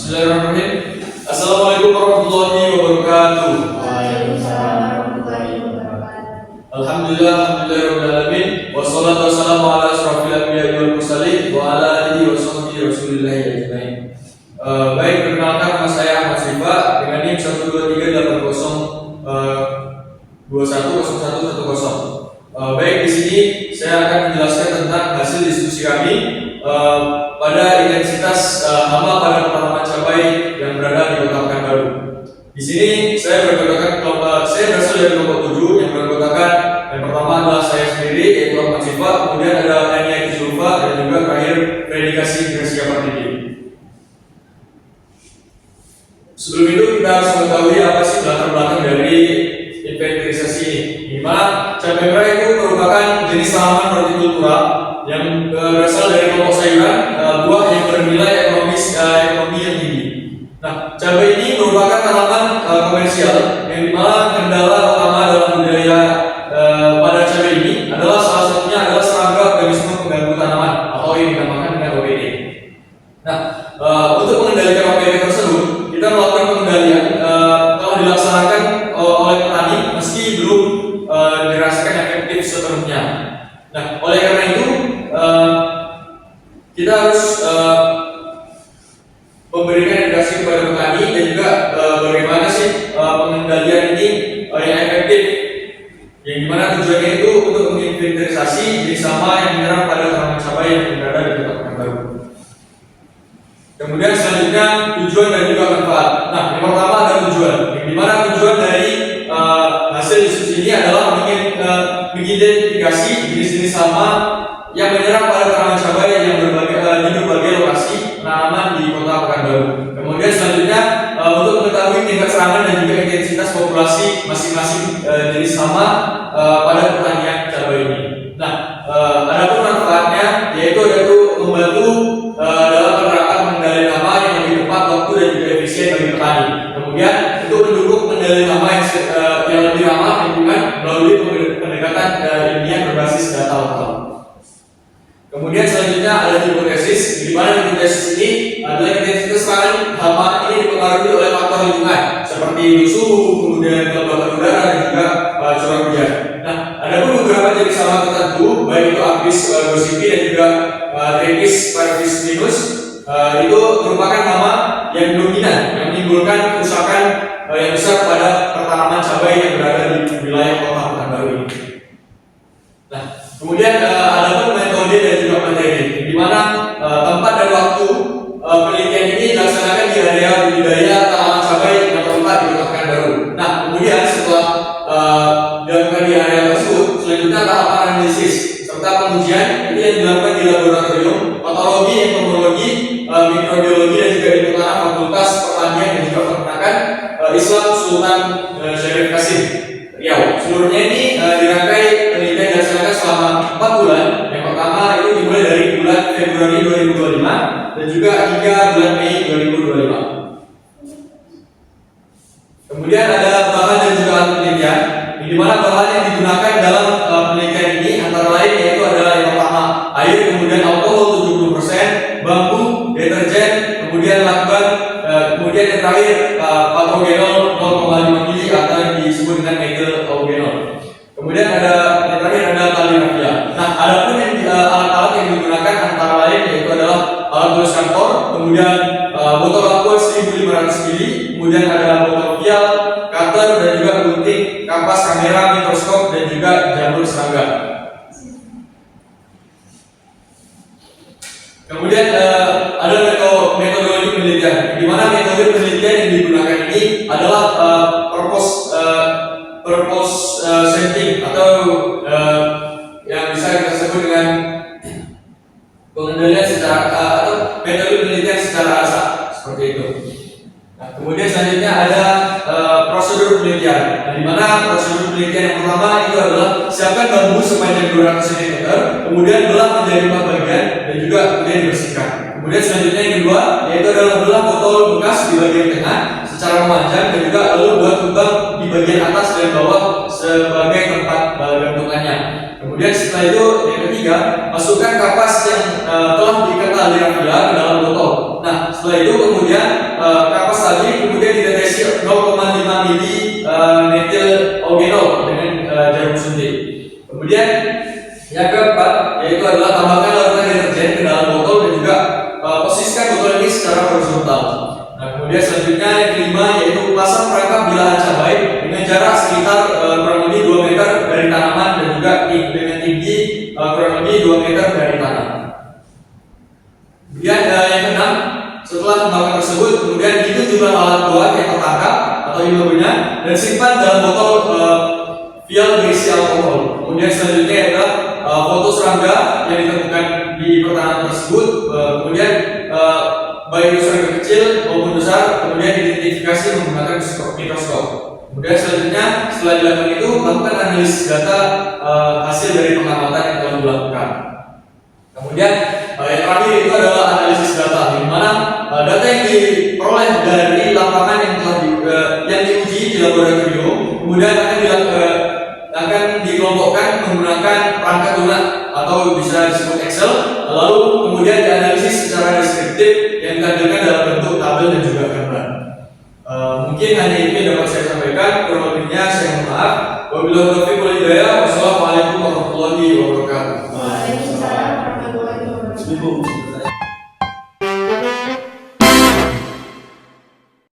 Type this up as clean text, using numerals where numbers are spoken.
Bismillahirrahmanirrahim. Assalamualaikum warahmatullahi wabarakatuh. Waalaikumsalam warahmatullahi wabarakatuh. Alhamdulillahirabbil alamin. Wassalatu wassalamu ala asyrofil anbiya'i wal mursalin wa ala alihi wa sahbihi rasulillahi ajmain. Baik, perkenalkan nama saya Ahmad Sifa dengan NIM 12380210110. Baik, di sini saya akan menjelaskan tentang hasil diskusi kami pada intensitas hama pada tanaman cabai yang berada di Kota Pekanbaru. Di sini saya berasal dari kelompok 7 yang beranggotakan yang pertama adalah saya sendiri yaitu Ahmad Sifa, kemudian ada Ania Zulfa dan juga terakhir Predikasi Gracia Partidi. Sebelum itu kita harus mengetahui apa sih latar belakang dari inventarisasi ini. Di mana cabai merah itu merupakan jenis tanaman hortikultura yang berasal dari kelompok sayuran buah yang bernilai ekonomi yang tinggi. Nah, cabai ini merupakan tanaman komersial yang dimana kendala utama dalam budidaya pada cabai ini adalah salah satunya adalah serangga organisme pengganggu tanaman atau yang dinamakan dengan OPD. Nah, untuk mengendalikan OPD tersebut kita melakukan pengendalian telah dilaksanakan oleh petani meski belum dirasakan efektif sepenuhnya. Nah, oleh karena itu kita harus memberikan edukasi kepada petani dan juga bagaimana sih pengendalian ini yang efektif, yang dimana tujuannya itu untuk menginventarisasi jenis hama yang menyerang pada tanaman cabai yang berada di Kota Pekanbaru. Kemudian selanjutnya tujuan dan juga manfaat. Nah, yang pertama ada tujuan, yang dimana tujuan dari hasil diskusi ini adalah mengidentifikasi jenis-jenis hama yang menyerang pada tanaman cabai yang di berbagai lokasi penanaman di Kota Pekanbaru. Kemudian selanjutnya untuk mengetahui tingkat serangan dan juga intensitas populasi masing-masing jenis hama pada pertanian cabai ini. Nah, adapun manfaatnya yaitu membantu dalam penerapan pengendalian hama yang lebih tepat waktu dan juga efisien bagi petani. Kemudian untuk mendukung pengendalian hama yang lebih ramah lingkungan melalui pendekatan ilmiah berbasis data lokal. Kemudian selanjutnya ada hipotesis, di mana hipotesis ini adalah intensitas serangan hama ini dipengaruhi oleh faktor lingkungan seperti suhu, kemudian kelembapan udara dan juga curah hujan. Nah, ada pun beberapa jenis hama tertentu, baik itu Apis gossypii dan juga Tripis parvicinus, itu merupakan hama yang dominan yang menimbulkan kerusakan yang besar pada pertanaman cabai yang berada di wilayah Kota Pekanbaru ini. Nah, kemudian ada pun metode dan juga materi, di mana tempat dan waktu penelitian ini dilaksanakan di area budidaya tanaman cabai yang terletak di Kota Pekanbaru. Nah, kemudian setelah dilakukan di area tersebut, selanjutnya tahapan analisis serta pengujian ini yang dilakukan di laboratorium patologi, entomologi, mikrobiologi dan juga ilmu tanah Fakultas Pertanian dan juga Peternakan Islam Sultan Syarif Qasim Riau. Seluruhnya ini dirangkai penelitian dilaksanakan selama 4 bulan. Yang pertama itu dimulai dari bulan Februari 2025 dan juga hingga bulan Mei 2025. Kemudian ada bahan dan juga alat penelitian, di mana bahan yang digunakan dalam penelitian ini antara lain yaitu adalah yang pertama air, kemudian alkohol 70%, bambu, deterjen, kemudian lakban, kemudian yang terakhir patogenol 0,5 mili atau yang disebut dengan methyl eugenol. Kemudian ada yang terakhir ada tali rafia. Nah, ada pun alat-alat yang digunakan antara lain yaitu adalah alat tulis kantor, kemudian botol aqua 1500 mili, kemudian ada botol vial, cutter dan juga gunting, kampas, kamera, mikroskop dan juga jamur serangga. Kemudian ada metodologi penelitian, di mana metode penelitian yang digunakan ini adalah purpose setting atau yang bisa kita sebut dengan pengendalian secara atau metode penelitian secara asal seperti itu. Nah, kemudian selanjutnya ada prosedur penelitian, di mana prosedur penelitian yang pertama itu adalah siapkan bambu sepanjang 200 cm, kemudian belah menjadi 4 bagian dan juga kemudian dibersihkan. Kemudian selanjutnya yang kedua yaitu adalah belah botol bekas di bagian tengah secara memanjang dan juga lalu buat lubang di bagian atas dan bawah sebagai tempat gantungannya. Kemudian setelah itu yang ketiga masukkan kapas yang telah diikat tali rafia ke dalam botol. Nah, setelah itu kemudian kapas tadi kemudian ditetesi 0,5 mili metil eugenol dengan jarum suntik. Kemudian yang keempat yaitu adalah tambahkan larutan deterjen ke dalam botol dan juga posisikan botol ini secara horizontal. Nah, kemudian selanjutnya yang kelima yaitu pasang perangkap bilahan cabai dengan jarak sekitar kurang lebih 2 meter dari tanaman dan juga dengan tinggi kurang lebih 2 meter dari tanah. Kemudian yang keenam, setelah melakukan tersebut, kemudian hitung jumlah alat buah yang tertangkap atau imbauannya dan simpan dalam botol vial berisi alkohol. Kemudian selanjutnya adalah foto serangga yang ditemukan di pertanaman tersebut. Kemudian baik serangga kecil maupun besar, kemudian diidentifikasi menggunakan mikroskop. Kemudian selanjutnya setelah dilakukan itu melakukan analisis data hasil dari pengamatan yang telah dilakukan. Kemudian yang terakhir itu adalah analisis data, di mana data yang diperoleh dari lapangan yang telah yang diuji di laboratorium, kemudian akan dikelompokkan menggunakan perangkat lunak atau bisa disebut Excel, lalu kemudian dianalisis secara deskriptif yang ditampilkan dalam bentuk tabel dan juga gambar. Mungkin hanya itu yang dapat saya sampaikan. Kurang lebihnya saya mohon maaf. Wabillahi taufiq wal hidayah. Wassalamualaikum warahmatullahi wabarakatuh. Waalaikumsalam warahmatullahi wabarakatuh.